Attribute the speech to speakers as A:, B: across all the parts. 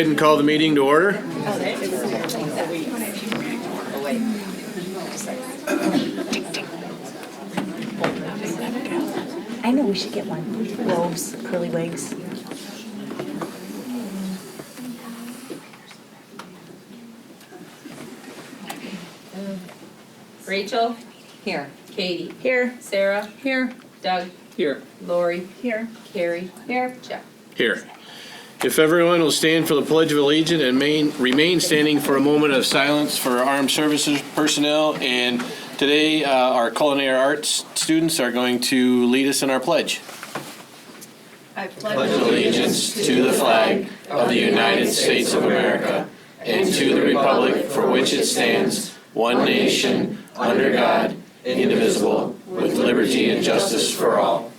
A: ahead and call the meeting to order.
B: I know we should get one. Robes, curly wigs.
C: Rachel?
B: Here.
C: Katie?
B: Here.
C: Sarah?
B: Here.
C: Doug?
A: Here.
C: Lori?
B: Here.
C: Carrie?
B: Here.
C: Jeff?
A: Here. If everyone will stand for the Pledge of Allegiance and remain standing for a moment of silence for our armed services personnel. And today, our culinary arts students are going to lead us in our pledge.
C: I
A: Pledge allegiance to the flag of the United States of America and to the republic for which it stands, one nation, under God, indivisible, with liberty and justice for all.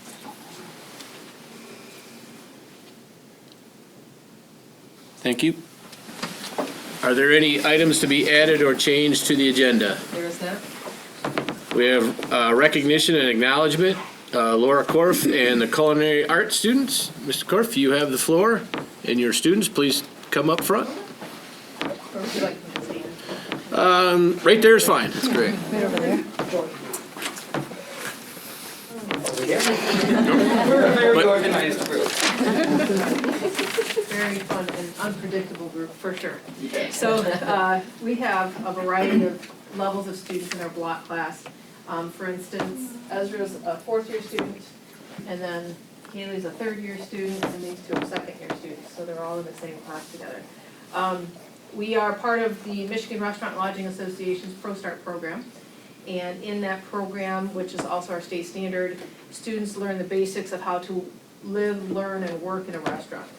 A: Thank you. Are there any items to be added or changed to the agenda?
C: There is that.
A: We have recognition and acknowledgement. Laura Korf and the culinary arts students. Mr. Korf, you have the floor, and your students, please come up front.
C: Or would you like me to stand?
A: Right there is fine. That's great.
C: Right over there.
D: Very organized group.
E: Very fun and unpredictable group, for sure. So we have a variety of levels of students in our block class. For instance, Ezra's a fourth-year student, and then Haley's a third-year student, and these two are second-year students, so they're all in the same class together. We are part of the Michigan Restaurant and Lodging Association's Pro Start program. And in that program, which is also our state standard, students learn the basics of how to live, learn, and work in a restaurant.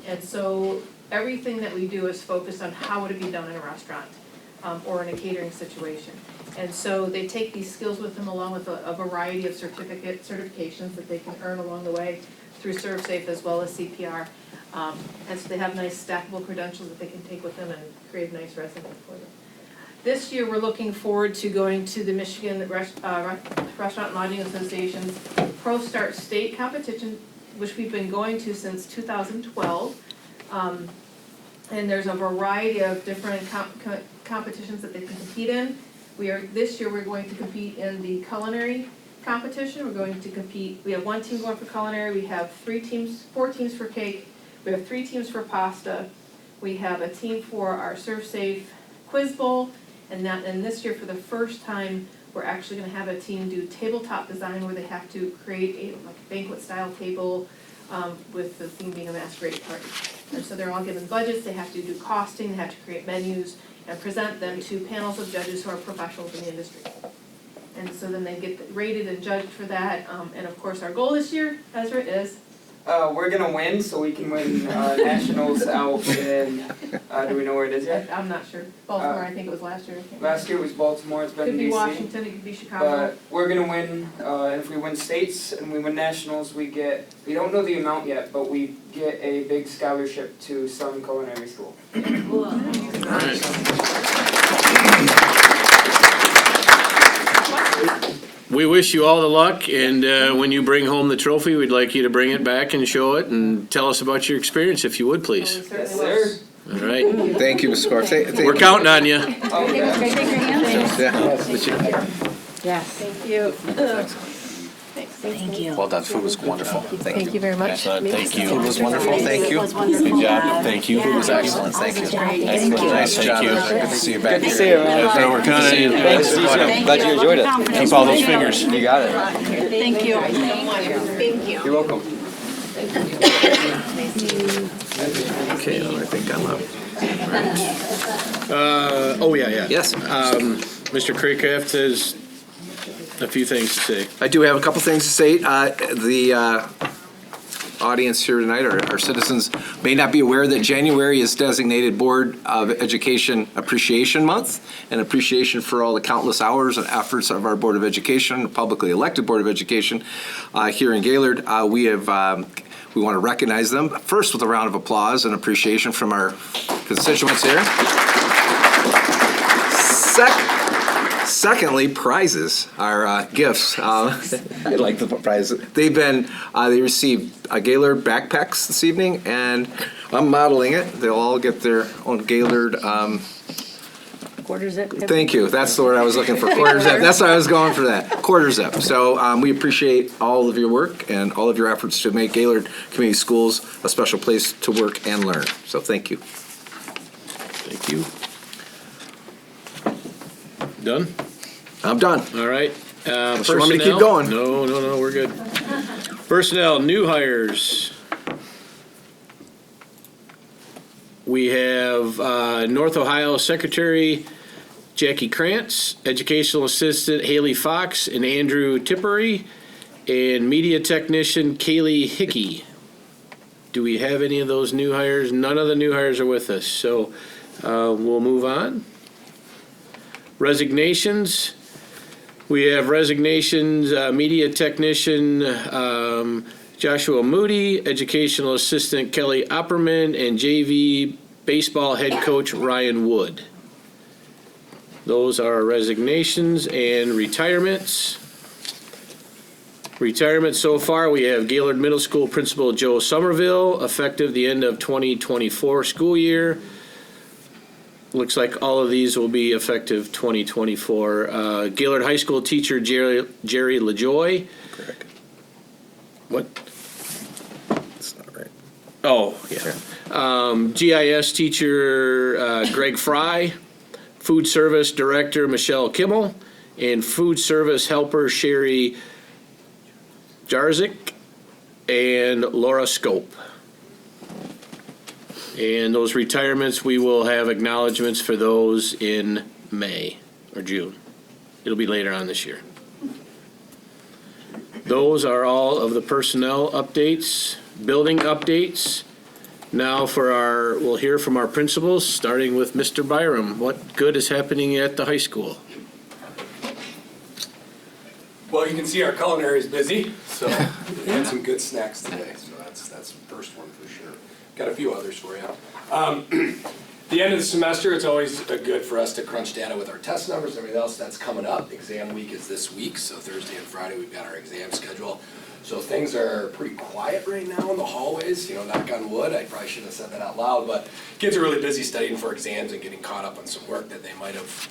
E: And so everything that we do is focused on how would it be done in a restaurant or in a catering situation. And so they take these skills with them along with a variety of certifications that they can earn along the way through ServSafe as well as CPR. And so they have nice stackable credentials that they can take with them and create a nice resume for them. This year, we're looking forward to going to the Michigan Restaurant and Lodging Association's Pro Start State Competition, which we've been going to since 2012. And there's a variety of different competitions that they can compete in. This year, we're going to compete in the culinary competition. We're going to compete, we have one team going for culinary, we have four teams for cake, we have 3 teams for pasta, we have a team for our ServSafe Quiz Bowl, and this year, for the first time, we're actually going to have a team do tabletop design where they have to create a banquet-style table with the theme being a masquerade party. And so they're all given budgets, they have to do costing, they have to create menus, and present them to panels of judges who are professionals in the industry. And so then they get rated and judged for that. And of course, our goal this year, Ezra, is?
D: We're gonna win, so we can win nationals out in, do we know where it is yet?
E: I'm not sure. Baltimore, I think it was last year.
D: Last year was Baltimore, it's been
E: Could be
D: DC.
E: Washington, it could be Chicago.
D: But we're gonna win, and if we win states and we win nationals, we don't know the amount yet, but we get a big scholarship to some culinary school.
A: We wish you all the luck, and when you bring home the trophy, we'd like you to bring it back and show it and tell us about your experience, if you would, please.
D: Yes, sir.
A: All right.
F: Thank you, Ms. Score.
A: We're counting on you.
B: Yes.
E: Thank you.
B: Thank you.
F: Well done, food was wonderful. Thank you.
E: very much.
A: Thank you.
F: Food was wonderful, thank you.
A: Good job. Thank you.
F: Food was excellent, thank you.
B: Thank you.
F: Nice job.
A: you.
F: Good to see you back.
D: Good to see you, man.
A: Yeah, we're counting on you.
D: Glad you enjoyed it.
A: Keep all those fingers.
D: You got it.
B: Thank you. Thank you.
D: You're welcome.
F: Okay, I think I'm up.
A: Yeah.
F: Yes.
A: Mr. Craycraft has a few things to say.
F: I do have a couple things to say. The audience here tonight, our citizens, may not be aware that January is designated Board of Education Appreciation Month, and appreciation for all the countless hours and efforts of our Board of Education, publicly elected Board of Education here in Gaylord. We want to recognize them first with a round of applause and appreciation from our constituents here. Secondly, prizes are gifts. I like the prizes. They received Gaylord backpacks this evening and I'm modeling it. They'll all get their own Gaylord.
B: Quarter zip.
F: Thank you. That's the word I was looking for. Quarter zip. That's why I was going for that. Quarter zip. So we appreciate all of your work and all of your efforts to make Gaylord Community Schools a special place to work and learn. So thank you.
A: Thank you. Done?
F: I'm done.
A: All right.
F: Unless you want me to keep going.
A: No, we're good. Personnel, new hires. We have North Ohio Secretary Jackie Krantz, Educational Assistant Haley Fox and Andrew Tippery, and Media Technician Kaylee Hickey. Do we have any of those new hires? None of the new hires are with us, so we'll move on. Resignations. We have resignations, Media Technician Joshua Moody, Educational Assistant Kelly Opperman, and JV Baseball Head Coach Ryan Wood. Those are resignations and retirements. Retirement so far, we have Gaylord Middle School Principal Joe Somerville, effective the end of 2024 school year. Looks like all of these will be effective 2024. Gaylord High School teacher Jerry LaJoy.
F: Correct.
A: What?
F: That's not right.
A: Oh, yeah. GIS teacher Greg Fry. Food service director Michelle Kimmel. And food service helper Sherry Jarzik and Laura Scope. And those retirements, we will have acknowledgements for those in May or June. It'll be later on this year. Those are all of the personnel updates, building updates. Now we'll hear from our principals, starting with Mr. Byram. What good is happening at the high school?
G: Well, you can see our culinary is busy, so we had some good snacks today, so that's the first one for sure. Got a few others for you. The end of the semester, it's always good for us to crunch data with our test numbers and everything else that's coming up. Exam week is this week, so Thursday and Friday we've got our exam schedule. So things are pretty quiet right now in the hallways, knock on wood. I probably shouldn't have said that out loud, but kids are really busy studying for exams and getting caught up on some work that they might have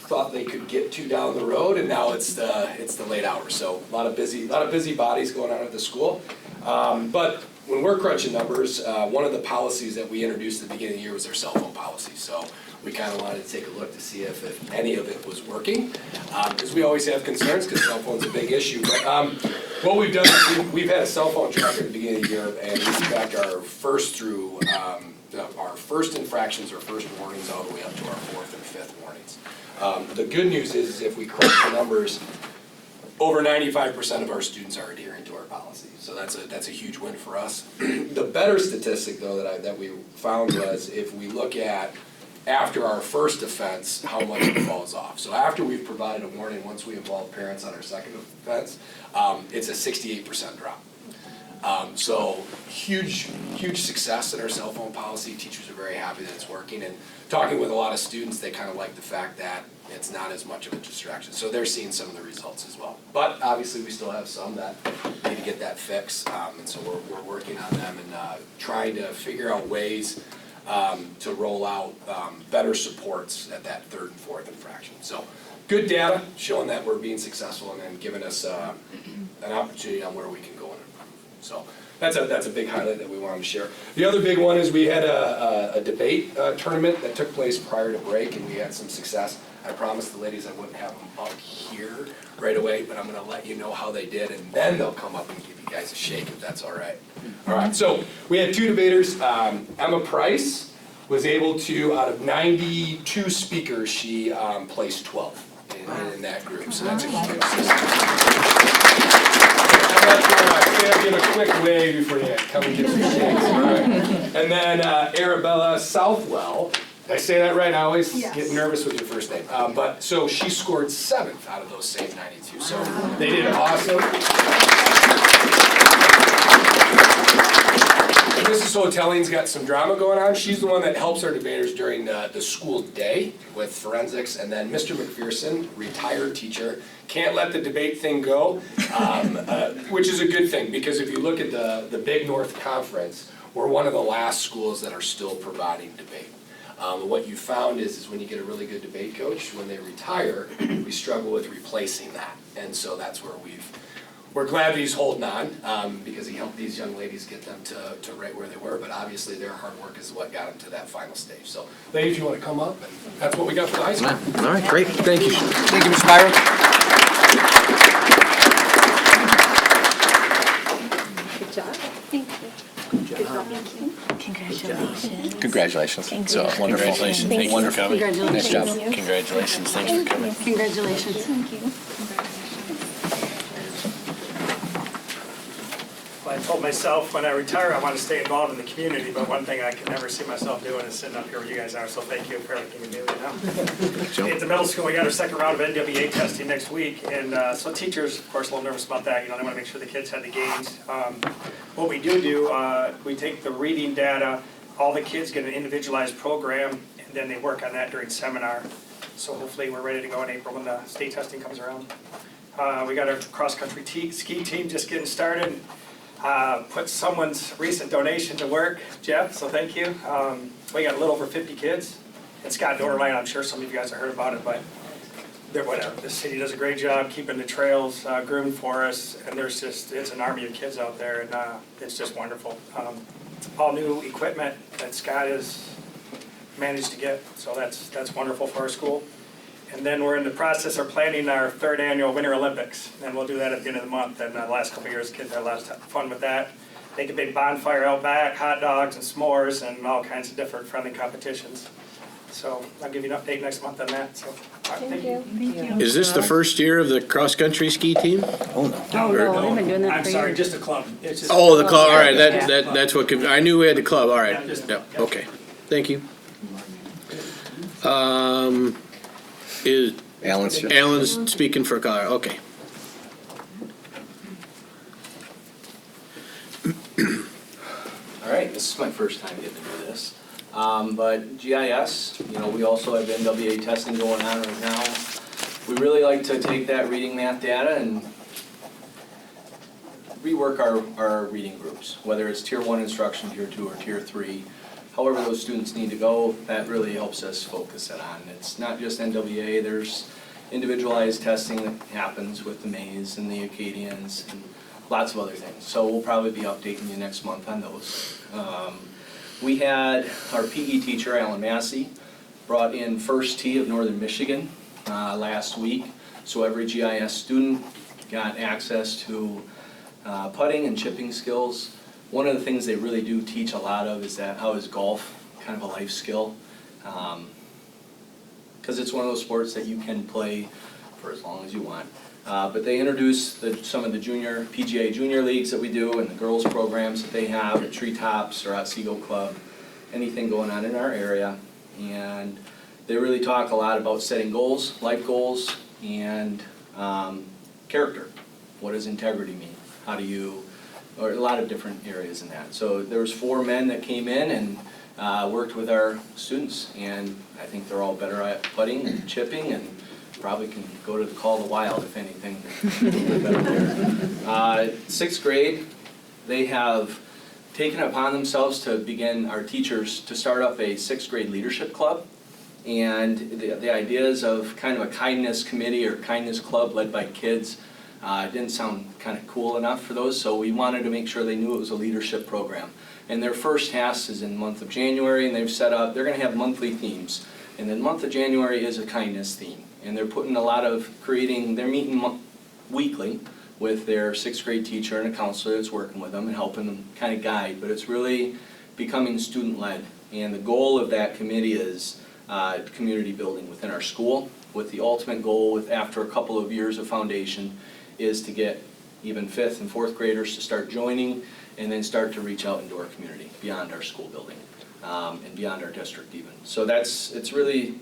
G: thought they could get to down the road, and now it's the late hours. So a lot of busy bodies going on at the school. But when we're crunching numbers, one of the policies that we introduced at the beginning of the year was our cell phone policy. So we kind of wanted to take a look to see if any of it was working, because we always have concerns because cell phone's a big issue. But what we've done is we've had a cell phone tracker at the beginning of the year, and we tracked our first through our first infractions or first warnings all the way up to our fourth and fifth warnings. The good news is if we crunch the numbers, over 95% of our students are adhering to our policy. So that's a huge win for us. The better statistic though that we found was if we look at after our first offense, how much it falls off. So after we've provided a warning, once we involve parents on our second offense, it's a 68% drop. So huge success in our cell phone policy. Teachers are very happy that it's working, and talking with a lot of students, they kind of like the fact that it's not as much of a distraction. So they're seeing some of the results as well. But obviously we still have some that need to get that fixed, and so we're working on them and trying to figure out ways to roll out better supports at that third and fourth infraction. So good data showing that we're being successful and then giving us an opportunity on where we can go in. So that's a big highlight that we wanted to share. The other big one is we had a debate tournament that took place prior to break, and we had some success. I promised the ladies I wouldn't have them up here right away, but I'm going to let you know how they did, and then they'll come up and give you guys a shake if that's all right. All right, so we had two debaters. Emma Price was able to, out of 92 speakers, she placed 12 in that group, so that's a huge success. Give a quick wave before you come and get some shakes. All right. And then Arabella Southwell, did I say that right? I always get nervous with your first name. But so she scored 7th out of those same 92. So they did awesome. Mrs. Hoteling's got some drama going on. She's the one that helps our debaters during the school day with forensics. And then Mr. McPherson, retired teacher, can't let the debate thing go, which is a good thing because if you look at the Big North Conference, we're one of the last schools that are still providing debate. What you found is when you get a really good debate coach, when they retire, we struggle with replacing that. And so that's where we're glad that he's holding on, because he helped these young ladies get them to right where they were, but obviously their hard work is what got them to that final stage. So ladies, you want to come up, and that's what we got for the high school.
F: All right, great, thank you. Thank you, Mr. Byron.
B: Good job.
C: Thank you.
B: Congratulations.
A: Congratulations.
B: Thank
A: So
B: you.
A: wonderful.
C: Thanks for
A: Wonderful.
C: coming.
A: Nice job.
C: Thank you.
A: Congratulations. Thanks for coming.
B: Congratulations.
C: Thank you.
H: Well, I told myself when I retire, I want to stay involved in the community, but one thing I can never see myself doing is sitting up here where you guys are, so thank you for everything you do, At the middle school, we got our second round of NWA testing next week, and so teachers, of course, a little nervous about that, they want to make sure the kids had the gains. What we do, we take the reading data, all the kids get an individualized program, and then they work on that during seminar. So hopefully we're ready to go in April when the state testing comes around. We got our cross-country ski team just getting started. Put someone's recent donation to work, Jeff, so thank you. We got a little over 50 kids. And Scott Dorline, I'm sure some of you guys have heard about it, but whatever. The city does a great job keeping the trails groomed for us, and it's an army of kids out there, and it's just wonderful. All new equipment that Scott has managed to get, so that's wonderful for our school. And then we're in the process of planning our third annual Winter Olympics, and we'll do that at the end of the month. And the last couple of years, kids had a lot of fun with that. Make a big bonfire out back, hot dogs and s'mores, and all kinds of different friendly competitions. So I'll give you an update next month on that. So thank you.
A: Is this the first year of the cross-country ski team?
B: Oh, no, they've been doing that
H: I'm
B: for
H: sorry,
B: years.
H: just a club. It's just
A: Oh, the club, all right,
H: Yeah.
A: that's what, I knew we had the club, all right.
H: Yeah, just-
A: Yeah,
H: yeah.
A: okay, thank you. Is
F: Alan's here.
A: Alan's speaking for Colorado, okay.
I: All right, this is my first time getting to do this. But GIS, we also have NWA testing going on right now. We really like to take that reading math data and rework our reading groups, whether it's tier 1 instruction, tier 2, or tier 3. However those students need to go, that really helps us focus it on. It's not just NWA, there's individualized testing that happens with the Mays and the Acadians and lots of other things. So we'll probably be updating you next month on those. We had our PE teacher, Alan Massey, brought in First Tee of Northern Michigan last week. So every GIS student got access to putting and chipping skills. One of the things they really do teach a lot of is that how is golf kind of a life skill. Because it's one of those sports that you can play for as long as you want. But they introduce some of the PGA junior leagues that we do and the girls programs that they have at Treetops or at Seagull Club, anything going on in our area. And they really talk a lot about setting goals, life goals, and character. What does integrity mean? How do you, or a lot of different areas in that. So there was 4 men that came in and worked with our students, and I think they're all better at putting and chipping, and probably can go to the Call of the Wild if anything. Better there. 6th grade, they have taken it upon themselves to begin, our teachers, to start up a 6th grade leadership club. And the ideas of kind of a kindness committee or kindness club led by kids didn't sound kind of cool enough for those, so we wanted to make sure they knew it was a leadership program. And their first task is in the month of January, and they've set up, they're going to have monthly themes. And the month of January is a kindness theme. And they're putting a lot of they're meeting weekly with their 6th grade teacher and a counselor that's working with them and helping them kind of guide. But it's really becoming student-led. And the goal of that committee is community building within our school, with the ultimate goal, with after a couple of years of foundation, is to get even 5th and 4th graders to start joining and then start to reach out into our community beyond our school building and beyond our district even. So it's really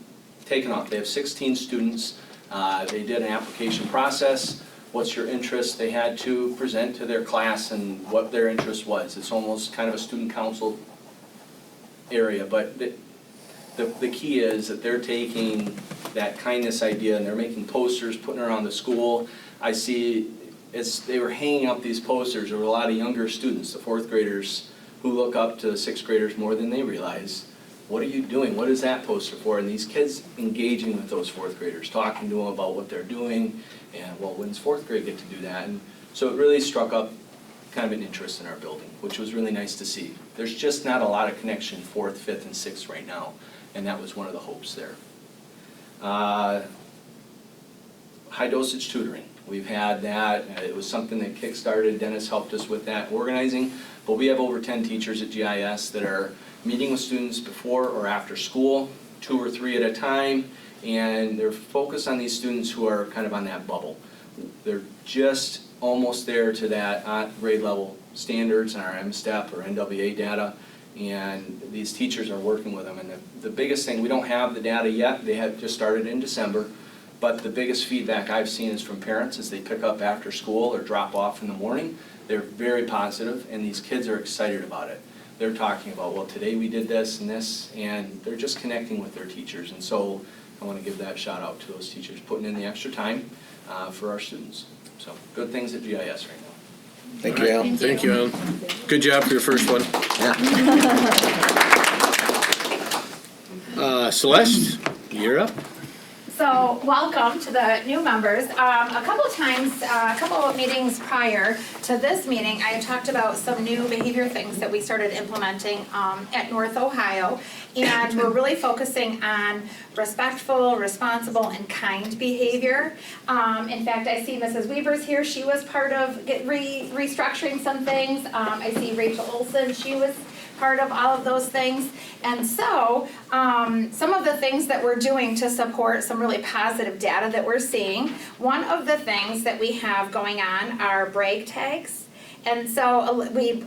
I: taken off. They have 16 students. They did an application process. What's your interest? They had to present to their class and what their interest was. It's almost kind of a student council area, but the key is that they're taking that kindness idea and they're making posters, putting it around the school. I see they were hanging up these posters. There were a lot of younger students, the 4th graders, who look up to the sixth graders more than they realize. What are you doing? What is that poster for? And these kids engaging with those fourth graders, talking to them about what they're doing, and well, when's fourth grade get to do that? And so it really struck up kind of an interest in our building, which was really nice to see. There's just not a lot of connection fourth, fifth, and sixth right now, and that was one of the hopes there. High dosage tutoring. We've had that. It was something that kick-started. Dennis helped us with that organizing, but we have over 10 teachers at GIS that are meeting with students before or after school, 2 or 3 at a time, and they're focused on these students who are kind of on that bubble. They're just almost there to that grade level standards in our MSTEP or NWA data, and these teachers are working with them. And the biggest thing, we don't have the data yet, they have just started in December, but the biggest feedback I've seen is from parents as they pick up after school or drop off in the morning. They're very positive, and these kids are excited about it. They're talking about, well, today we did this, and they're just connecting with their teachers. And so I want to give that shout out to those teachers, putting in the extra time for our students. So good things at GIS right now.
F: Thank you, Al.
A: Thank you, Alan. Good job for your first one. Celeste, you're up.
C: So, welcome to the new members. A couple of meetings prior to this meeting, I had talked about some new behavior things that we started implementing at North Ohio. And we're really focusing on respectful, responsible, and kind behavior. In fact, I see Mrs. Weaver's here. She was part of restructuring some things. I see Rachel Olson. She was part of all of those things. And so some of the things that we're doing to support some really positive data that we're seeing, one of the things that we have going on are brag tags. And so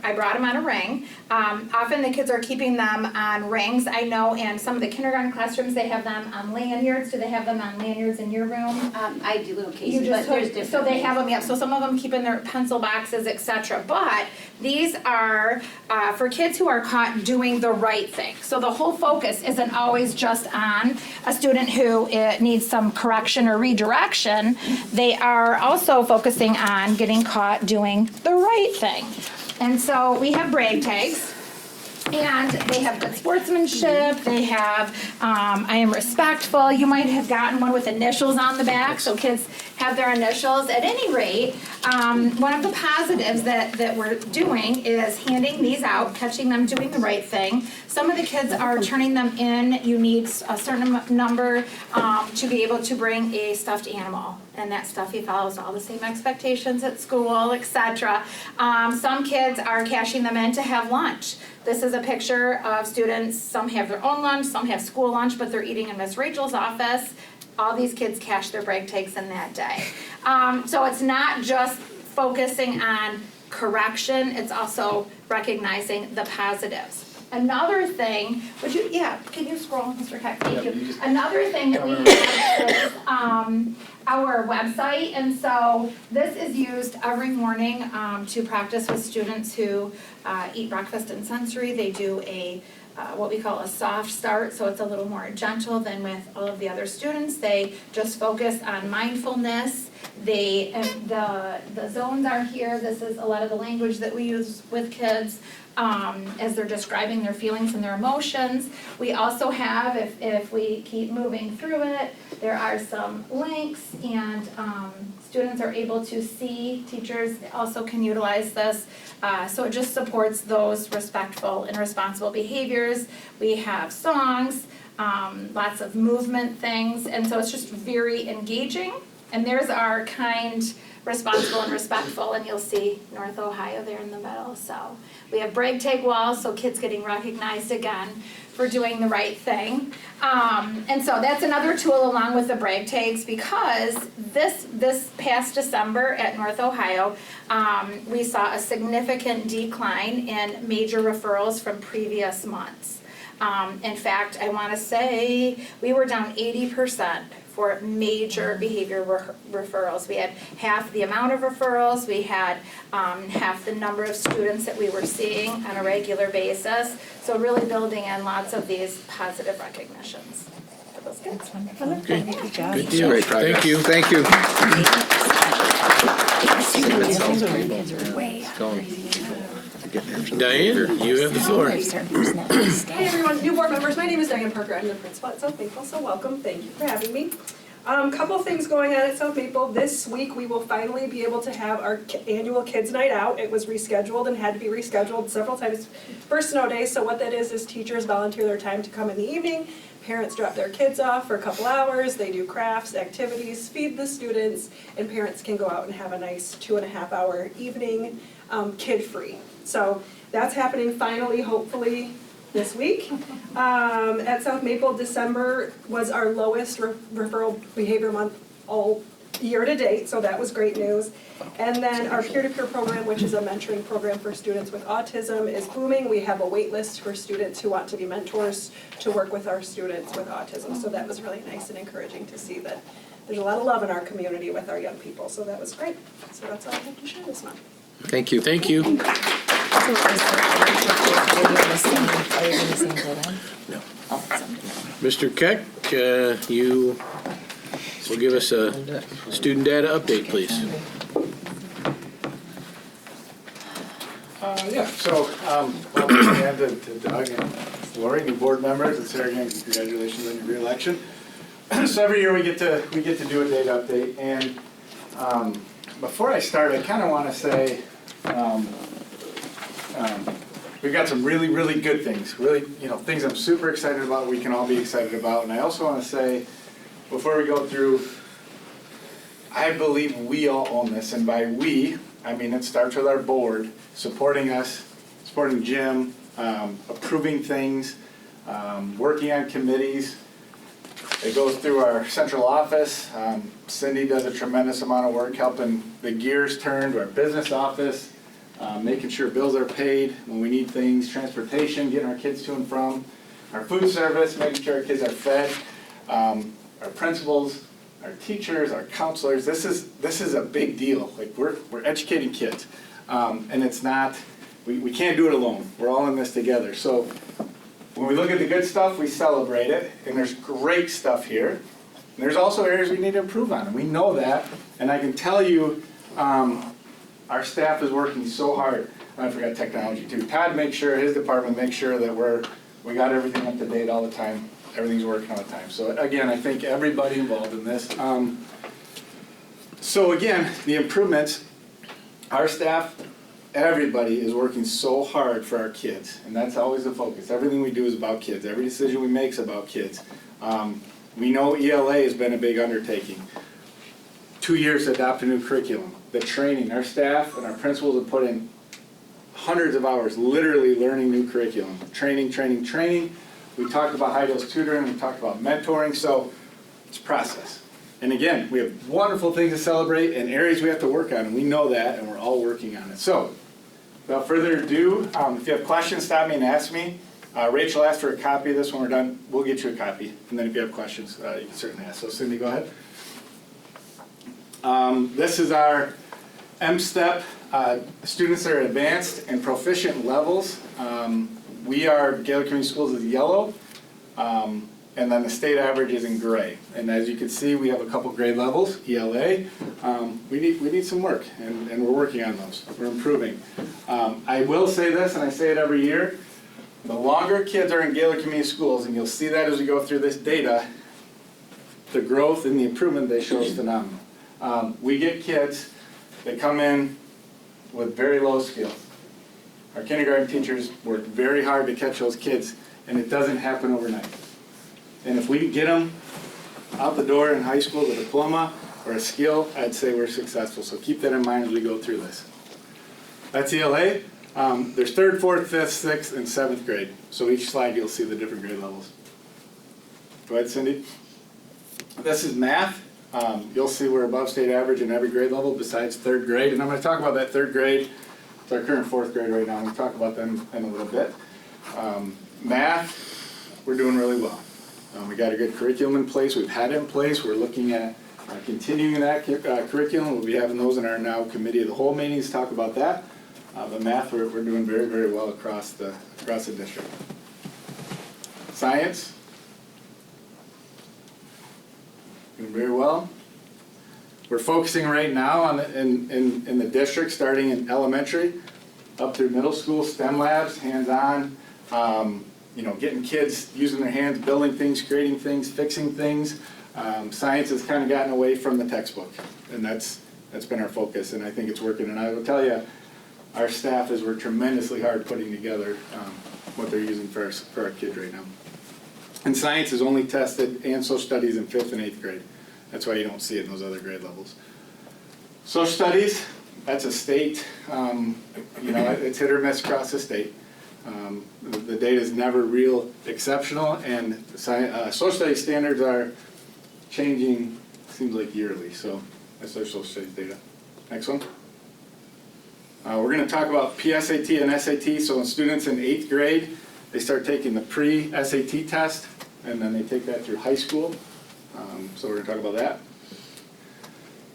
C: I brought them on a ring. Often the kids are keeping them on rings. I know in some of the kindergarten classrooms, they have them on lanyards. Do they have them on lanyards in your room?
B: I do occasionally, but there's different.
C: So they have them, yeah. So some of them keep in their pencil boxes, etc. But these are for kids who are caught doing the right thing. So the whole focus isn't always just on a student who needs some correction or redirection. They are also focusing on getting caught doing the right thing. And so we have brag tags. And they have good sportsmanship, they have, I am respectful. You might have gotten one with initials on the back, so kids have their initials. At any rate, one of the positives that we're doing is handing these out, catching them doing the right thing. Some of the kids are turning them in. You need a certain number to be able to bring a stuffed animal. And that stuffy follows all the same expectations at school, etc. Some kids are cashing them in to have lunch. This is a picture of students. Some have their own lunch, some have school lunch, but they're eating in Miss Rachel's office. All these kids cash their brag tags in that day. So it's not just focusing on correction, it's also recognizing the positives. Another thing, can you scroll, Mr. Heck? Thank you. Another thing that we have is our website, and so this is used every morning to practice with students who eat breakfast and sensory. They do a what we call a soft start, so it's a little more gentle than with all of the other students. They just focus on mindfulness. The zones are here. This is a lot of the language that we use with kids as they're describing their feelings and their emotions. We also have, if we keep moving through it, there are some links, and students are able to see. Teachers also can utilize this. So it just supports those respectful and responsible behaviors. We have songs, lots of movement things, and so it's just very engaging. And there's our kind, responsible, and respectful, and you'll see North Ohio there in the middle. So we have brag tag walls, so kids getting recognized again for doing the right thing. And so that's another tool along with the brag tags, because this past December at North Ohio, we saw a significant decline in major referrals from previous months. In fact, I want to say we were down 80% for major behavior referrals. We had half the amount of referrals, we had half the number of students that we were seeing on a regular basis. So really building in lots of these positive recognitions for those kids.
A: Okay.
B: Good job.
A: Good deal.
F: Great progress.
A: Thank you.
F: Thank you.
B: Kids are way
F: Going.
A: Diane, you have the floor.
J: Hey everyone, new board members, my name is Diane Parker, I'm the principal at South Maple, so welcome, thank you for having me. Couple things going on at South Maple. This week we will finally be able to have our annual Kids Night Out. It was rescheduled and had to be rescheduled several times for snow days, so what that is teachers volunteer their time to come in the evening, parents drop their kids off for a couple hours, they do crafts, activities, feed the students, and parents can go out and have a nice 2.5 hour evening, kid-free. So that's happening finally, hopefully, this week. At South Maple, December was our lowest referral behavior month all year to date, so that was great news. And then our peer-to-peer program, which is a mentoring program for students with autism, is booming. We have a wait list for students who want to be mentors to work with our students with autism. So that was really nice and encouraging to see that there's a lot of love in our community with our young people, so that was great. So that's all I have to share this month.
F: Thank you.
A: Thank you. Mr. Keck, you will give us a student data update, please.
K: Welcome again to Doug and Lori, new board members, and Sarah, again, congratulations on your re-election. So every year we get to do a data update, and before I start, I kind of want to say we've got some really, really good things, really, things I'm super excited about, we can all be excited about, and I also want to say, before we go through, I believe we all own this, and by we, I mean it starts with our board, supporting us, supporting Jim, approving things, working on committees. It goes through our central office. Cindy does a tremendous amount of work helping the gears turn to our business office, making sure bills are paid when we need things, transportation, getting our kids to and from, our food service, making sure our kids are fed, our principals, our teachers, our counselors. This is a big deal. Like we're educating kids, and it's not. We can't do it alone. We're all in this together. So when we look at the good stuff, we celebrate it, and there's great stuff here. And there's also areas we need to improve on, and we know that. And I can tell you, our staff is working so hard. I forgot technology too. Todd makes sure, his department makes sure that we got everything up to date all the time. Everything's working all the time. So again, I thank everybody involved in this. So again, the improvements, our staff, everybody is working so hard for our kids, and that's always the focus. Everything we do is about kids. Every decision we make is about kids. We know ELA has been a big undertaking. 2 years to adopt a new curriculum. The training, our staff and our principals have put in hundreds of hours literally learning new curriculum. Training. We talked about high-dose tutoring, we talked about mentoring, so it's a process. And again, we have wonderful things to celebrate and areas we have to work on, and we know that, and we're all working on it. So, without further ado, if you have questions, stop me and ask me. Rachel asked for a copy of this when we're done. We'll get you a copy. And then if you have questions, you can certainly ask. So Cindy, go ahead. This is our M-STEP students that are advanced and proficient levels. We are, Gaylord Community Schools is yellow, and then the state average is in gray. And as you can see, we have a couple grade levels, ELA. We need some work, and we're working on those. We're improving. I will say this, and I say it every year, the longer kids are in Gaylord Community Schools, and you'll see that as we go through this data, the growth and the improvement they show is phenomenal. We get kids that come in with very low skills. Our kindergarten teachers work very hard to catch those kids, and it doesn't happen overnight. And if we can get them out the door in high school with a diploma or a skill, I'd say we're successful. So keep that in mind as we go through this. That's ELA. There's 3rd, 4th, 5th, 6th, and 7th grade. So each slide you'll see the different grade levels. Go ahead, Cindy. This is math. You'll see we're above state average in every grade level besides 3rd grade. And I'm going to talk about that 3rd grade. It's our current 4th grade right now. We'll talk about them in a little bit. Math, we're doing really well. We got a good curriculum in place. We've had it in place. We're looking at continuing that curriculum. We'll be having those in our now committee of the whole meetings to talk about that. But math, we're doing very, very well across the district. Science, doing very well. We're focusing right now on in the district, starting in elementary, up through middle school, STEM labs, hands-on, getting kids using their hands, building things, creating things, fixing things. Science has kind of gotten away from the textbook, and that's been our focus, and I think it's working. And I will tell you, our staff has worked tremendously hard putting together what they're using for our kids right now. And science is only tested and social studies in 5th and 8th grade. That's why you don't see it in those other grade levels. Social studies, that's a state, it's hit or miss across the state. The data is never real exceptional, and social studies standards are changing, seems like yearly, so that's our social studies data. Next one. We're going to talk about PSAT and SAT. So when students in 8th grade, they start taking the pre-SAT test, and then they take that through high school. So we're going to talk about that.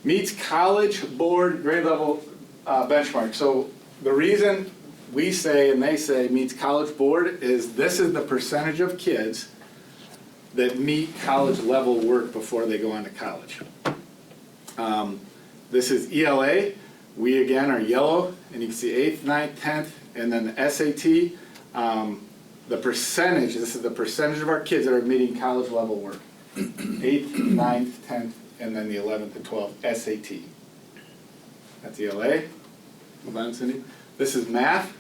K: Meets College Board grade level benchmark. So the reason we say and they say meets College Board is this is the percentage of kids that meet college level work before they go on to college. This is ELA. We again are yellow, and you can see 8th, 9th, 10th, and then the SAT. The percentage, this is the percentage of our kids that are meeting college level work. 8th, 9th, 10th, and then the 11th and 12th SAT. That's ELA. Move on, Cindy. This is math.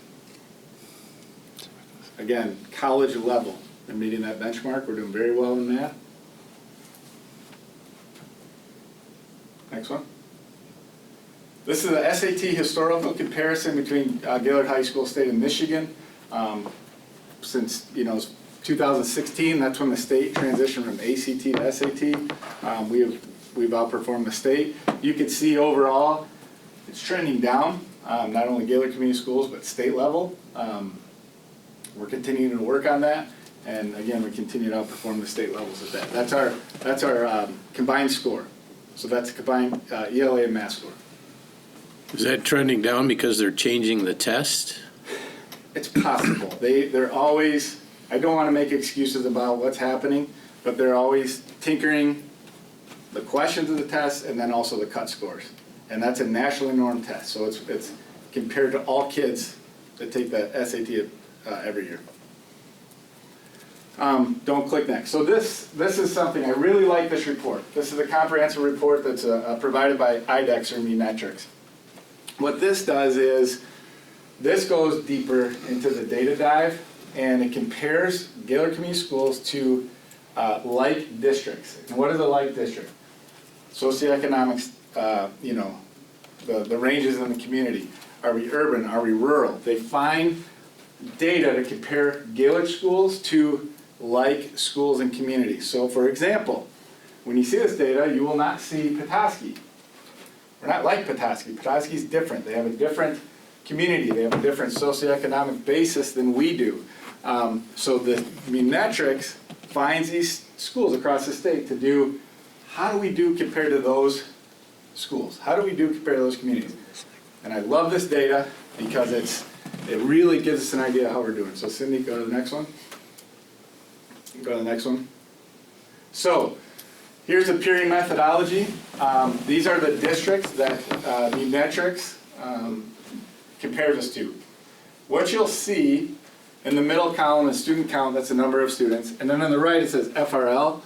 K: Again, college level. They're meeting that benchmark. We're doing very well in math. Next one. This is the SAT historical comparison between Gaylord High School, State of Michigan. Since 2016, that's when the state transitioned from ACT to SAT. We've outperformed the state. You can see overall, it's trending down. Not only Gaylord Community Schools, but state level. We're continuing to work on that, and again, we continue to outperform the state levels at that. That's our combined score. So that's a combined ELA and math score.
A: Is that trending down because they're changing the test?
K: It's possible. They're always, I don't want to make excuses about what's happening, but they're always tinkering the questions of the test and then also the cut scores. And that's a nationally normed test, so it's compared to all kids that take the SAT every year. Don't click next. So this is something, I really like this report. This is a comprehensive report that's provided by IDEX or Metrics. What this does is, this goes deeper into the data dive, and it compares Gaylord Community Schools to like districts. And what is a like district? Socioeconomics, the ranges in the community. Are we urban? Are we rural? They find data to compare Gaylord schools to like schools and communities. So for example, when you see this data, you will not see Petoskey. We're not like Petoskey. Petoskey's different. They have a different community. They have a different socioeconomic basis than we do. So the Metrics finds these schools across the state to do, how do we do compared to those schools? How do we do compared to those communities? And I love this data because it really gives us an idea of how we're doing. So Cindy, go to the next one. Go to the next one. So here's the peering methodology. These are the districts that Metrics compares us to. What you'll see in the middle column is student count, that's the number of students, and then on the right it says FRL.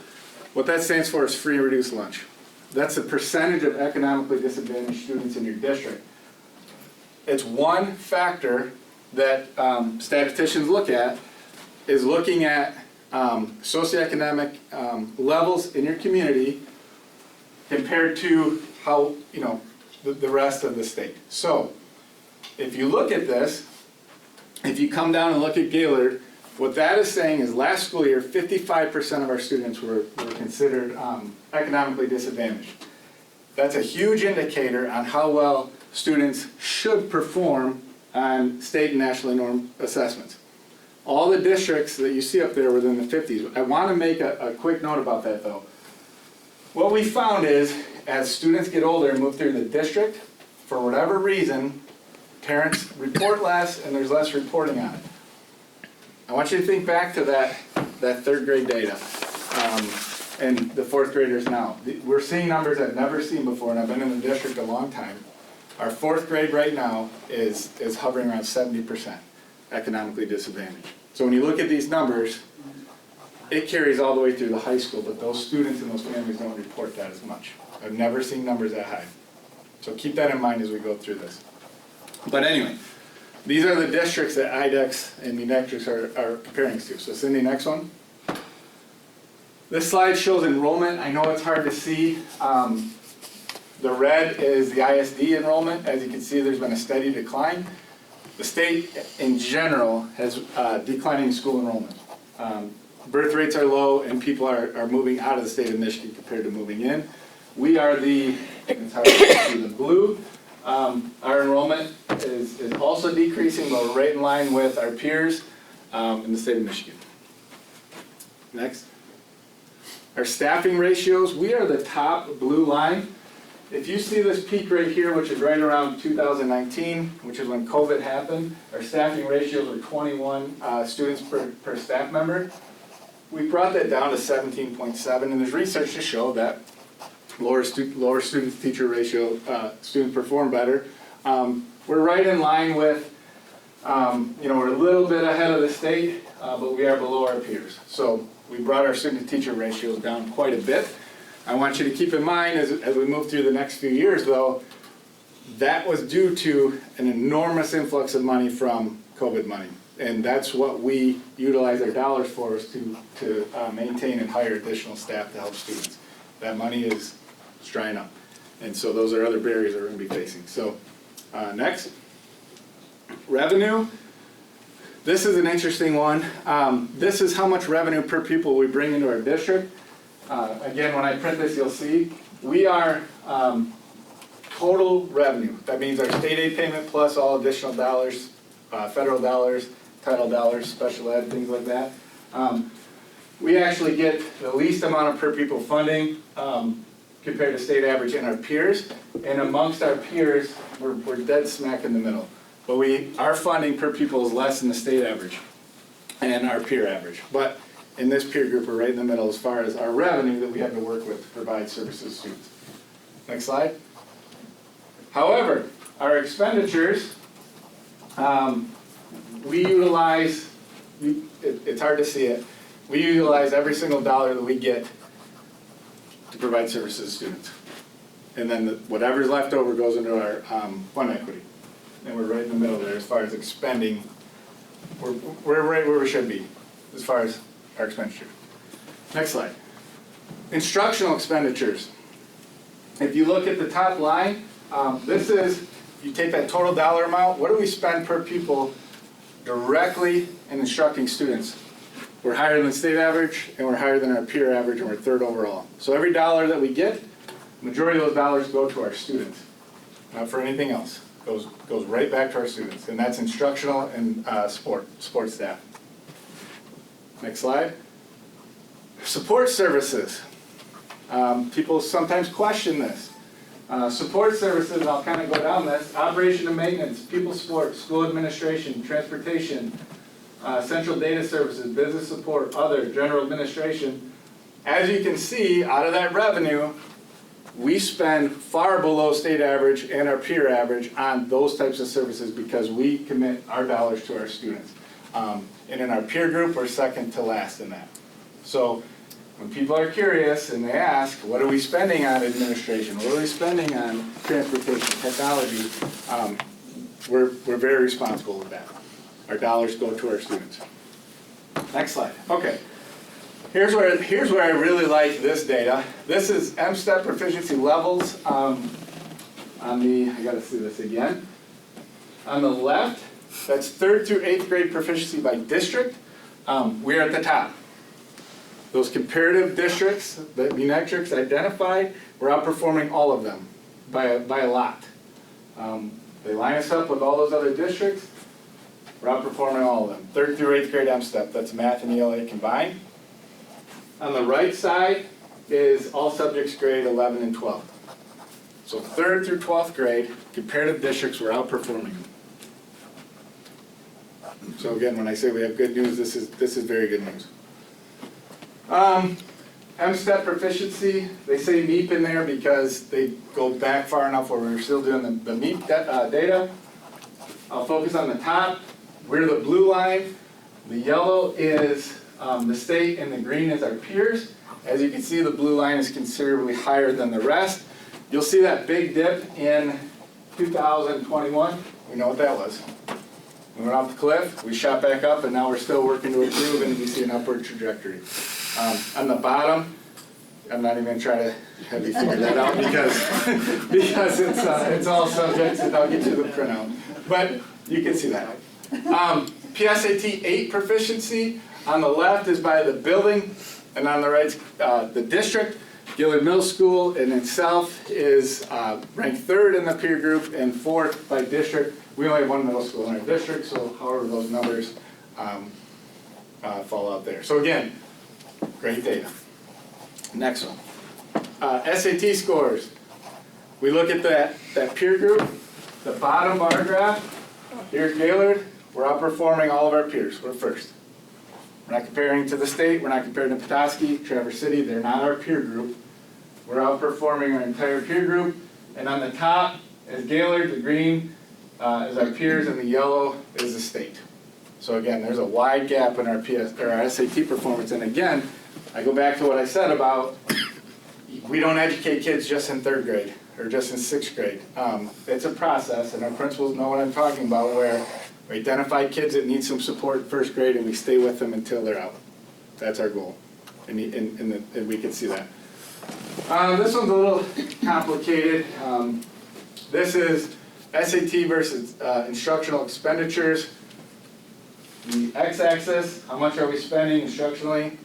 K: What that stands for is free and reduced lunch. That's the percentage of economically disadvantaged students in your district. It's one factor that statisticians look at, is looking at socioeconomic levels in your community compared to how, the rest of the state. So, if you look at this, if you come down and look at Gaylord, what that is saying is last school year, 55% of our students were considered economically disadvantaged. That's a huge indicator on how well students should perform on state and nationally normed assessments. All the districts that you see up there were in the 50s. I want to make a quick note about that though. What we found is, as students get older and move through the district, for whatever reason, parents report less and there's less reporting on it. I want you to think back to that 3rd grade data and the 4th graders now. We're seeing numbers I've never seen before, and I've been in the district a long time. Our 4th grade right now is hovering around 70% economically disadvantaged. So when you look at these numbers, it carries all the way through the high school, but those students and those families don't report that as much. I've never seen numbers that high. So keep that in mind as we go through this. But anyway, these are the districts that IDEX and Munetrix are comparing to. So Cindy, next one. This slide shows enrollment. I know it's hard to see. The red is the ISD enrollment. As you can see, there's been a steady decline. The state in general has declining school enrollment. Birth rates are low and people are moving out of the state of Michigan compared to moving in. We are it's hard to see the blue. Our enrollment is also decreasing, but we're right in line with our peers in the state of Michigan. Next. Our staffing ratios, we are the top blue line. If you see this peak right here, which is right around 2019, which is when COVID happened, our staffing ratios were 21 students per staff member. We brought that down to 17.7, and there's research to show that lower student-teacher ratio, students perform better. We're right in line with, we're a little bit ahead of the state, but we are below our peers. So we brought our student-teacher ratios down quite a bit. I want you to keep in mind as we move through the next few years, though, that was due to an enormous influx of money from COVID money. And that's what we utilize our dollars for, is to maintain and hire additional staff to help students. That money is drying up. And so those are other barriers that we're going to be facing. So next, revenue. This is an interesting one. This is how much revenue per pupil we bring into our district. Again, when I print this, you'll see we are total revenue. That means our state aid payment plus all additional dollars, federal dollars, title dollars, special ed, things like that. We actually get the least amount of per pupil funding compared to state average in our peers. And amongst our peers, we're dead smack in the middle. But our funding per pupil is less than the state average and our peer average. But in this peer group, we're right in the middle as far as our revenue that we have to work with to provide services to students. Next slide. However, our expenditures, we utilize, it's hard to see it, we utilize every single dollar that we get to provide services to students. And then whatever's left over goes into our fund equity. And we're right in the middle there as far as expending. We're right where we should be as far as our expenditure. Next slide. Instructional expenditures. If you look at the top line, this is, you take that total dollar amount, what do we spend per pupil directly in instructing students? We're higher than state average, and we're higher than our peer average, and we're third overall. So every dollar that we get, the majority of those dollars go to our students, not for anything else. Goes right back to our students, and that's instructional and support staff. Next slide. Support services. People sometimes question this. Support services, I'll kind of go down this. Operation and maintenance, people support, school administration, transportation, central data services, business support, other, general administration. As you can see, out of that revenue, we spend far below state average and our peer average on those types of services because we commit our dollars to our students. And in our peer group, we're second to last in that. So when people are curious and they ask, what are we spending on administration? What are we spending on transportation, technology? We're very responsible with that. Our dollars go to our students. Next slide. Okay. Here's where I really like this data. This is M-STEP proficiency levels I gotta see this again. On the left, that's 3rd through 8th grade proficiency by district. We're at the top. Those comparative districts that Munetrix identified, we're outperforming all of them by a lot. They line us up with all those other districts. We're outperforming all of them. 3rd through 8th grade M-STEP, that's math and ELA combined. On the right side is all subjects grade 11 and 12. So 3rd through 12th grade, comparative districts, we're outperforming them. So again, when I say we have good news, this is very good news. M-STEP proficiency, they say MEP in there because they go back far enough where we're still doing the MEP data. I'll focus on the top. We're the blue line. The yellow is the state and the green is our peers. As you can see, the blue line is considerably higher than the rest. You'll see that big dip in 2021. We know what that was. We went off the cliff, we shot back up, and now we're still working to improve, and you see an upward trajectory. On the bottom, I'm not even going to try to have you figure that out because it's all subjects, and I'll get you the printout. But you can see that. PSAT 8 proficiency, on the left is by the building, and on the right the district. Gillard Middle School in itself is ranked 3rd in the peer group and 4th by district. We only have one middle school in our district, so however those numbers fall out there. So again, great data. Next one. SAT scores. We look at that peer group, the bottom bar graph. Here's Gaylord. We're outperforming all of our peers. We're first. We're not comparing to the state. We're not comparing to Petoskey, Traverse City. They're not our peer group. We're outperforming our entire peer group. And on the top is Gaylord. The green is our peers, and the yellow is the state. So again, there's a wide gap in our SAT performance. And again, I go back to what I said about we don't educate kids just in 3rd grade or just in 6th grade. It's a process, and our principals know what I'm talking about, where we identify kids that need some support in 1st grade and we stay with them until they're out. That's our goal, and we can see that. This one's a little complicated. This is SAT versus instructional expenditures. The x-axis, how much are we spending instructionally,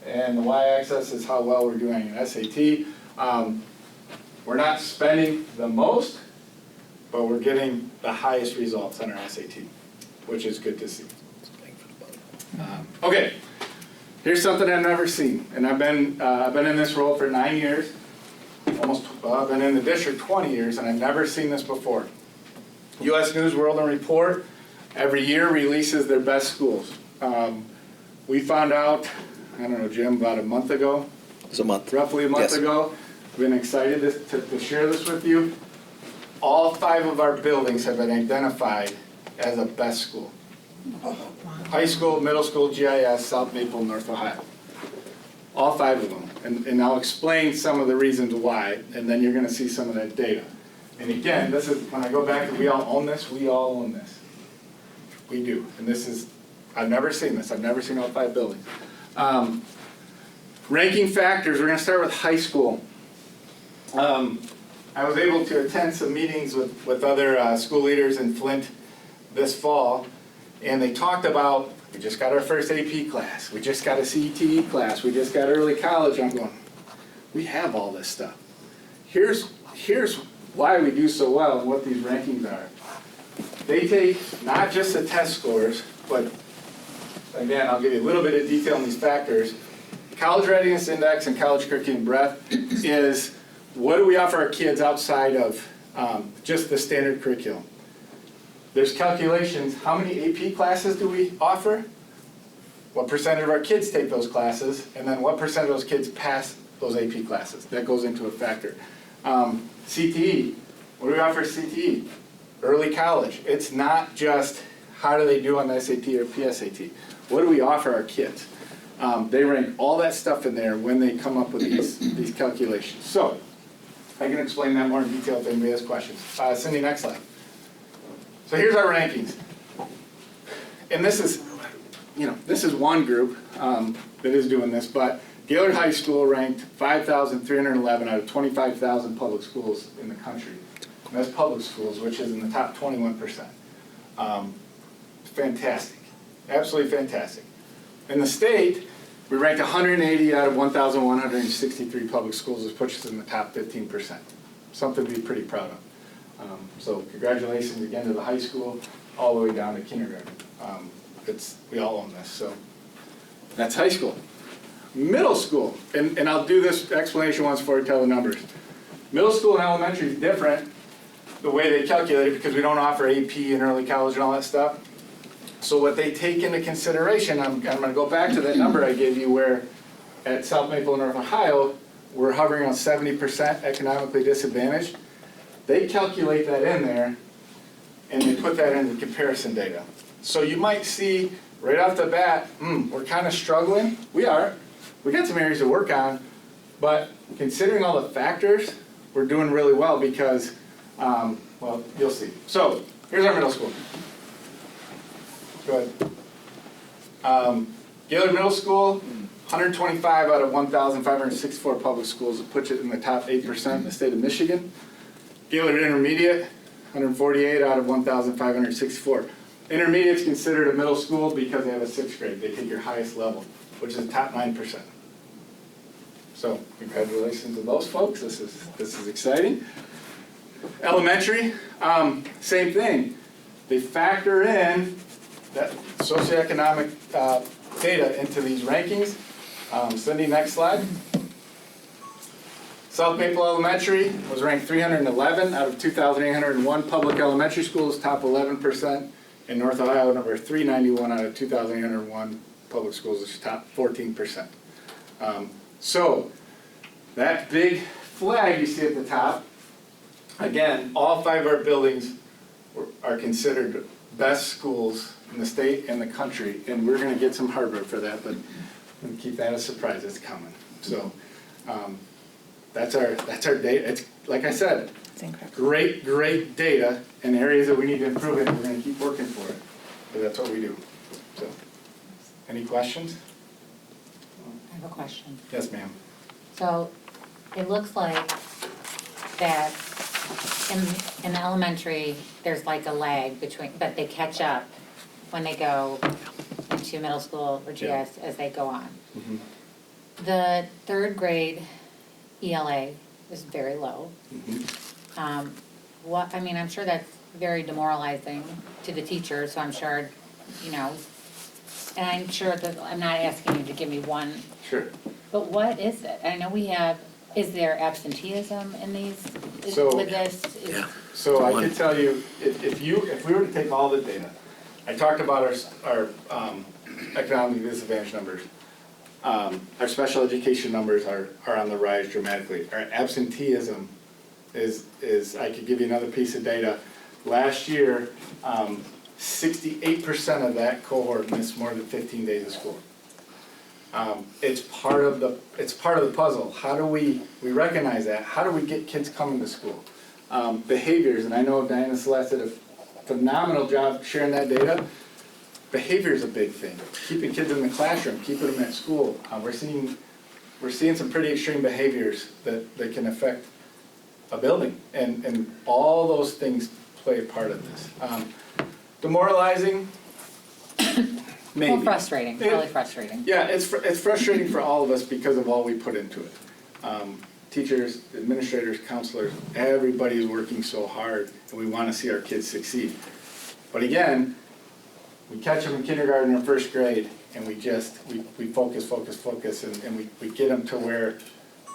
K: and the y-axis is how well we're doing in SAT. We're not spending the most, but we're getting the highest results on our SAT, which is good to see. Okay, here's something I've never seen, and I've been in this role for 9 years. I've been in the district 20 years, and I've never seen this before. U.S. News World and Report every year releases their best schools. We found out, I don't know, Jim, about a month ago.
F: It was a month.
K: Roughly a month ago. We've been excited to share this with you. All 5 of our buildings have been identified as a best school. High school, middle school, GIS, South Maple, North Ohio. All 5 of them. And I'll explain some of the reasons why, and then you're going to see some of that data. And again, this is, when I go back to we all own this, we all own this. We do. And this is, I've never seen this. I've never seen all 5 buildings. Ranking factors, we're going to start with high school. I was able to attend some meetings with other school leaders in Flint this fall, and they talked about, we just got our first AP class, we just got a CTE class, we just got early college. I'm going, we have all this stuff. Here's why we do so well and what these rankings are. They take not just the test scores, but again, I'll give you a little bit of detail on these factors. College Readiness Index and College Curriculum Breadth is what do we offer our kids outside of just the standard curriculum. There's calculations, how many AP classes do we offer? What percentage of our kids take those classes? And then what percent of those kids pass those AP classes? That goes into a factor. CTE, what do we offer CTE? Early college. It's not just how do they do on the SAT or PSAT. What do we offer our kids? They rank all that stuff in there when they come up with these calculations. So, I can explain that more in detail if anybody has questions. Cindy, next slide. So here's our rankings. And this is, this is one group that is doing this, but Gaylord High School ranked 5,311 out of 25,000 public schools in the country. And that's public schools, which is in the top 21%. Fantastic. Absolutely fantastic. In the state, we ranked 180 out of 1,163 public schools, which puts us in the top 15%. Something to be pretty proud of. So congratulations again to the high school, all the way down to kindergarten. We all own this, so that's high school. Middle school, and I'll do this explanation once before I tell the numbers. Middle school and elementary is different, the way they calculate it, because we don't offer AP and early college and all that stuff. So what they take into consideration, I'm going to go back to that number I gave you where at South Maple and North Ohio, we're hovering on 70% economically disadvantaged. They calculate that in there, and they put that in the comparison data. So you might see right off the bat, we're kind of struggling. We are. We got some areas to work on, but considering all the factors, we're doing really well because, well, you'll see. So here's our middle school. Go ahead. Gaylord Middle School, 125 out of 1,564 public schools. It puts it in the top 8% in the state of Michigan. Gaylord Intermediate, 148 out of 1,564. Intermediate is considered a middle school because they have a 6th grade. They take your highest level, which is the top 9%. So congratulations to those folks. This is exciting. Elementary, same thing. They factor in that socioeconomic data into these rankings. Cindy, next slide. South Maple Elementary was ranked 311 out of 2,801 public elementary schools, top 11%. In North Ohio, number 391 out of 2,801 public schools, is top 14%. So that big flag you see at the top, again, all 5 of our buildings are considered best schools in the state and the country, and we're going to get some hardware for that, but we'll keep that a surprise. It's coming. So that's our data. It's like I said,
C: It's incredible.
K: great data in areas that we need to improve it. We're going to keep working for it, but that's what we do. So, any questions?
L: I have a question.
K: Yes, ma'am.
L: So it looks like that in elementary, there's like a lag between, but they catch up when they go into middle school or GS as they go on.
K: Mhm.
L: The 3rd grade ELA is very low.
K: Mhm.
L: I mean, I'm sure that's very demoralizing to the teacher, so I'm sure, and I'm sure that, I'm not asking you to give me one,
K: Sure.
L: but what is it? I know we have, is there absenteeism in these,
K: So-
L: with this?
F: Yeah.
K: So I can tell you, if we were to take all the data, I talked about our economically disadvantaged numbers. Our special education numbers are on the rise dramatically. Our absenteeism is I could give you another piece of data. Last year, 68% of that cohort missed more than 15 days of school. It's part of the puzzle. How do we recognize that? How do we get kids coming to school? Behaviors, and I know Diana Celeste did a phenomenal job sharing that data. Behavior is a big thing. Keeping kids in the classroom, keeping them at school. We're seeing some pretty extreme behaviors that can affect a building, and all those things play a part of this. Demoralizing, maybe.
L: Well, frustrating, really frustrating.
K: Yeah, it's frustrating for all of us because of all we put into it. Teachers, administrators, counselors, everybody is working so hard, and we want to see our kids succeed. But again, we catch them in kindergarten or 1st grade, and we focus, and we get them to where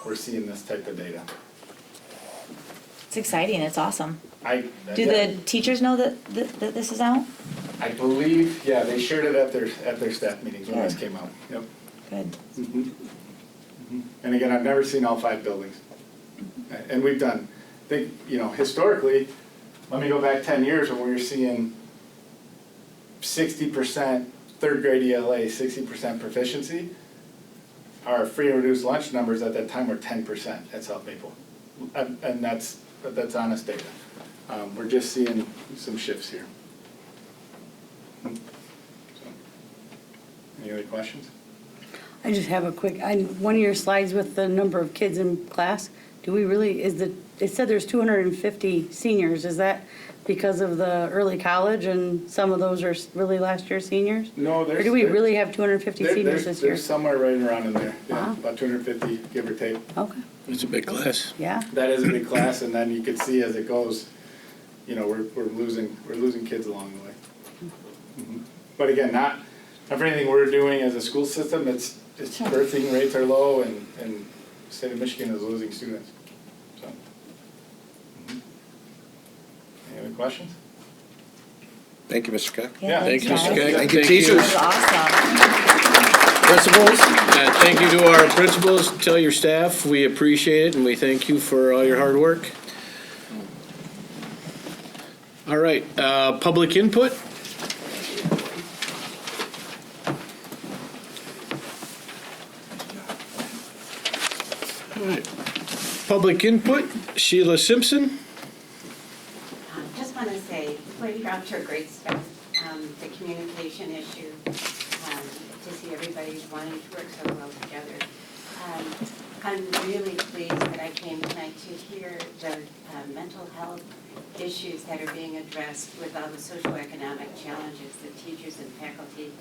K: we're seeing this type of data.
M: It's exciting, it's awesome. Do
K: Yeah.
M: the teachers know that this is out?
K: I believe, yeah, they shared it at their staff meetings when this came out. Yep.
M: Good.
K: Mhm. Mhm. And again, I've never seen all 5 buildings. And we've done, I think, historically, let me go back 10 years when we were seeing 60% 3rd grade ELA, 60% proficiency. Our free and reduced lunch numbers at that time were 10% at South Maple. And that's honest data. We're just seeing some shifts here. So, any other questions?
N: I just have a quick, one of your slides with the number of kids in class, do we really, it said there's 250 seniors, is that because of the early college and some of those are really last year seniors?
K: No,
N: Or do we really have 250 seniors this year?
K: There's somewhere right around in there, yeah,
N: Wow.
K: about 250, give or take.
N: Okay,
F: It's a big class.
N: yeah.
K: That is a big class, and then you can see as it goes, we're losing kids along the way. Mhm. But again, not for anything we're doing as a school system, it's birthing rates are low, and the state of Michigan is losing students, so. Mhm. Any other questions?
F: Thank you, Mr. Cook.
K: Yeah,
F: Thank you,
M: thanks,
F: Mr.
M: guys.
F: Cook. Thank you, teachers.
M: That was awesome.
A: Principals, thank you to our principals. Tell your staff we appreciate it and we thank you for all your hard work. All right, public input. All right, public input. Sheila Simpson.
B: Just want to say, before you got off to a great start, the communication issue, to see everybody wanting to work so well together. I'm really pleased that I came tonight to hear the mental health issues that are being addressed with all the socioeconomic challenges that teachers and faculty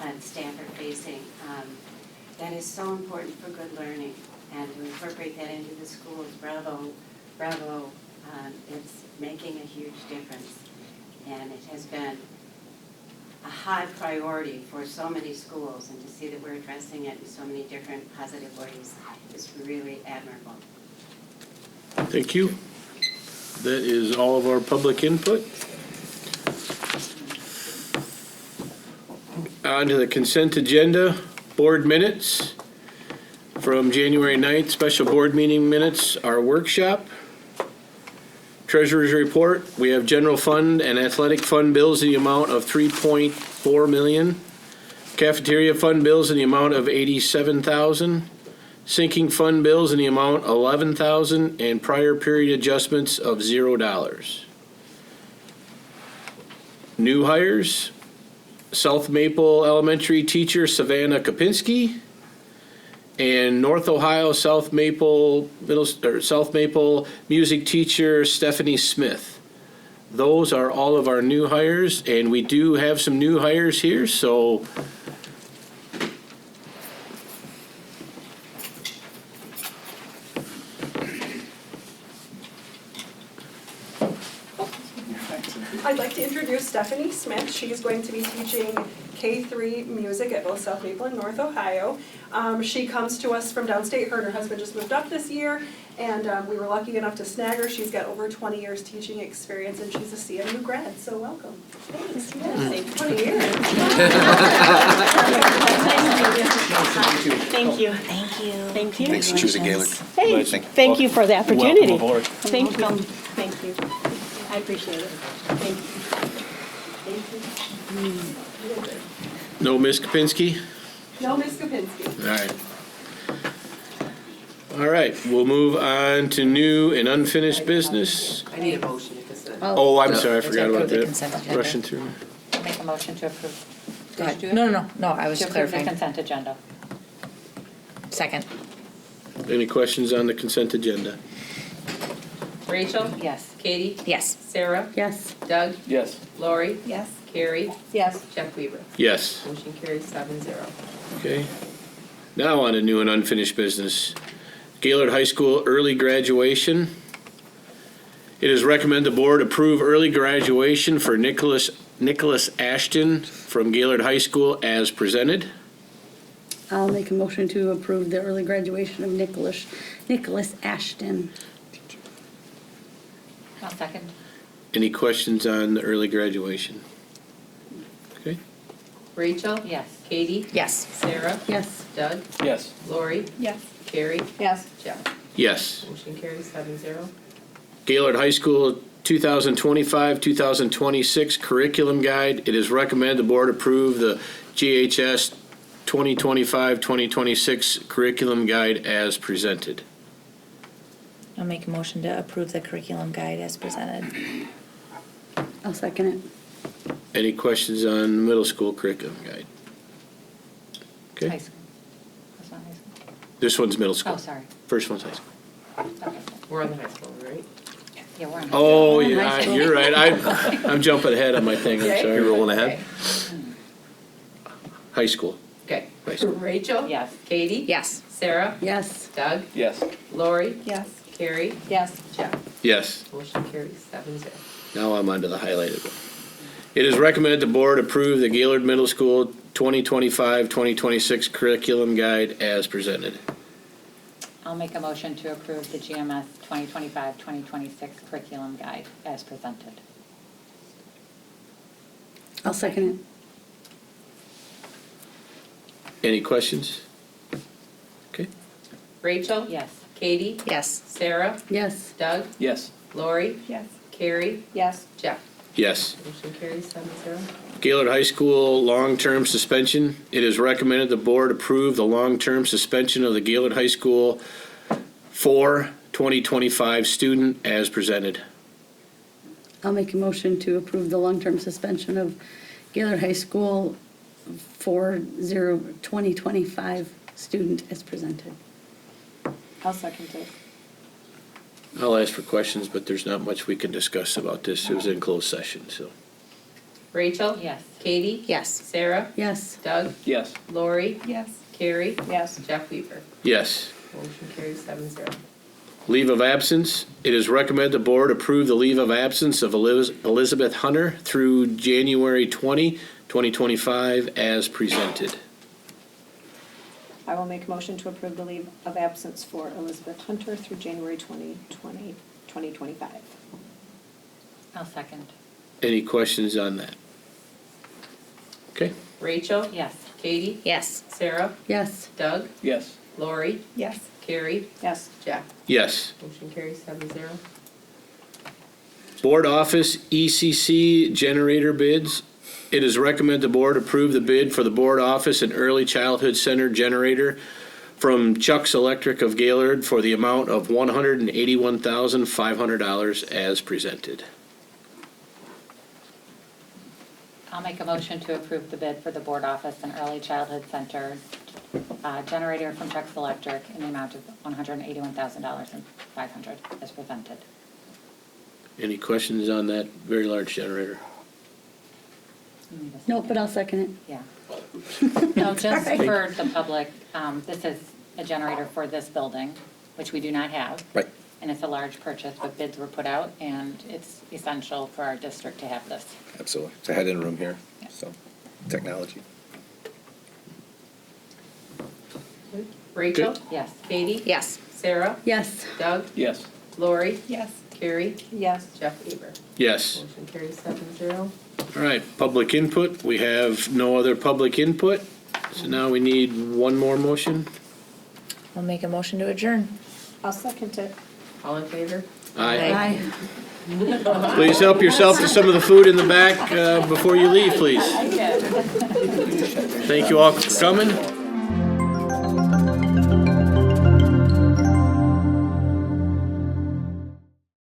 B: and staff are facing. That is so important for good learning, and to incorporate that into the schools, bravo. It's making a huge difference, and it has been a high priority for so many schools, and to see that we're addressing it in so many different positive ways is really admirable.
A: Thank you. That is all of our public input. On to the consent agenda, board minutes from January 9th, special board meeting minutes, our workshop. Treasurer's report, we have general fund and athletic fund bills in the amount of $3.4 million. Cafeteria fund bills in the amount of $87,000. Sinking fund bills in the amount $11,000 and prior period adjustments of $0. New hires, South Maple Elementary teacher Savannah Kopinski and North Ohio South Maple music teacher Stephanie Smith. Those are all of our new hires, and we do have some new hires here, so
J: I'd like to introduce Stephanie Smith. She is going to be teaching K-3 music at both South Maple and North Ohio. She comes to us from downstate. Her and her husband just moved up this year, and we were lucky enough to snag her. She's got over 20 years teaching experience, and she's a CMU grad, so welcome. Thanks. Yes, 20 years.
M: Thank you. Thank you. Thank you.
O: Thanks for choosing Gaylord.
M: Hey, thank you for the opportunity.
A: welcome aboard.
M: Thank you. Thank you. I appreciate it. Thank you.
A: no Ms. Kopinski?
J: No, Ms. Kopinski.
A: All right, we'll move on to new and unfinished business.
E: I need a motion to consent.
A: Oh, I'm sorry, I forgot about
L: approve the consent
A: that.
L: agenda.
A: Rushing through.
L: Make a motion to approve.
M: Go ahead.
L: Did you do
M: No,
L: it?
M: no, I was
L: To
M: just
L: approve the
M: clarifying.
L: consent agenda.
M: Second.
A: Any questions on the consent agenda?
E: Rachel?
L: Yes.
E: Katie?
M: Yes.
E: Sarah?
N: Yes.
E: Doug?
G: Yes.
E: Lori?
M: Yes.
E: Carrie?
M: Yes.
E: Jeff Weaver?
A: Yes.
E: Motion carries 7-0.
A: Okay. Now on to new and unfinished business. Gaylord High School early graduation. It is recommended the board approve early graduation for Nicholas Ashton from Gaylord High School as presented.
N: I'll make a motion to approve the early graduation of Nicholas Ashton.
L: I'll second.
A: Any questions on the early graduation? Okay.
E: Rachel?
L: Yes.
E: Katie?
M: Yes.
E: Sarah?
N: Yes.
E: Doug?
G: Yes.
E: Lori?
M: Yes.
E: Carrie?
M: Yes.
E: Jeff?
A: Yes.
E: Motion carries 7-0.
A: Gaylord High School 2025-2026 curriculum guide. It is recommended the board approve the GHS 2025-2026 curriculum guide as presented.
M: I'll make a motion to approve the curriculum guide as presented.
N: I'll second it.
A: Any questions on the middle school curriculum guide?
L: High
A: Okay,
L: school. That's not high school.
A: this one's middle school.
L: Oh, sorry.
A: First one's high school.
L: Okay.
E: We're on the high school, right?
L: Yeah, we're on.
A: Oh,
N: High
A: yeah,
N: school.
A: you're right. I'm jumping ahead on my thing, I'm
E: Okay.
A: sorry.
O: You're rolling ahead.
A: High school.
E: Okay.
A: High school.
E: Rachel?
L: Yes.
E: Katie?
M: Yes.
E: Sarah?
N: Yes.
E: Doug?
G: Yes.
E: Lori?
M: Yes.
E: Carrie?
M: Yes.
E: Jeff?
A: Yes.
E: Motion carries 7-0.
A: Now I'm on to the highlighted one. It is recommended the board approve the Gaylord Middle School 2025-2026 curriculum guide as presented.
L: I'll make a motion to approve the GMS 2025-2026 curriculum guide as presented.
N: I'll second
A: Any questions? Okay.
E: Rachel?
L: Yes.
E: Katie?
M: Yes.
E: Sarah?
N: Yes.
E: Doug?
I: Yes.
E: Lori?
J: Yes.
E: Carrie?
J: Yes.
E: Jeff?
A: Yes.
E: Motion carries 7-0.
A: Gaylord High School long-term suspension. It is recommended the board approve the long-term suspension of the Gaylord High School 2025 student as presented.
N: I'll make a motion to approve the long-term suspension of Gaylord High School 2025 student as presented.
J: I'll second it.
A: I'll ask for questions, but there's not much we can discuss about this. It was in closed session, so.
E: Rachel?
L: Yes.
E: Katie?
M: Yes.
E: Sarah?
N: Yes.
E: Doug?
I: Yes.
E: Lori?
J: Yes.
E: Carrie?
J: Yes.
E: Jeff Weaver?
A: Yes.
E: Motion carries 7-0.
A: Leave of absence. It is recommended the board approve the leave of absence of Elizabeth Hunter through January 20, 2025 as presented.
J: I will make a motion to approve the leave of absence for Elizabeth Hunter through January 2025.
L: I'll second.
A: Any questions on that? Okay.
E: Rachel?
L: Yes.
E: Katie?
M: Yes.
E: Sarah?
N: Yes.
E: Doug?
I: Yes.
E: Lori?
J: Yes.
E: Carrie?
J: Yes.
E: Jeff?
A: Yes.
E: Motion carries 7-0.
A: Board office ECC generator bids. It is recommended the board approve the bid for the board office and early childhood center generator from Chuck's Electric of Gaylord for the amount of $181,500 as presented.
L: I'll make a motion to approve the bid for the board office and early childhood center generator from Chuck's Electric in the amount of $181,500 as presented.
A: Any questions on that very large generator?
N: No, but I'll second it.
L: Yeah. No, just for the public, this is a generator for this building, which we do not have.
F: Right.
L: And it's a large purchase, but bids were put out, and it's essential for our district to have this.
F: Absolutely. It's a head in room here, so technology.
E: Rachel?
L: Yes.
E: Katie?
M: Yes.
E: Sarah?
N: Yes.
E: Doug?
I: Yes.
E: Lori?
J: Yes.
E: Carrie?
J: Yes.
E: Jeff Weaver?
A: Yes.
E: Motion carries 7-0.
A: All right, public input. We have no other public input. So now we need one more motion.
M: I'll make a motion to adjourn.
J: I'll second it.
E: All in favor?
A: Aye. Please help yourself to some of the food in the back before you leave, please. Thank you all for coming.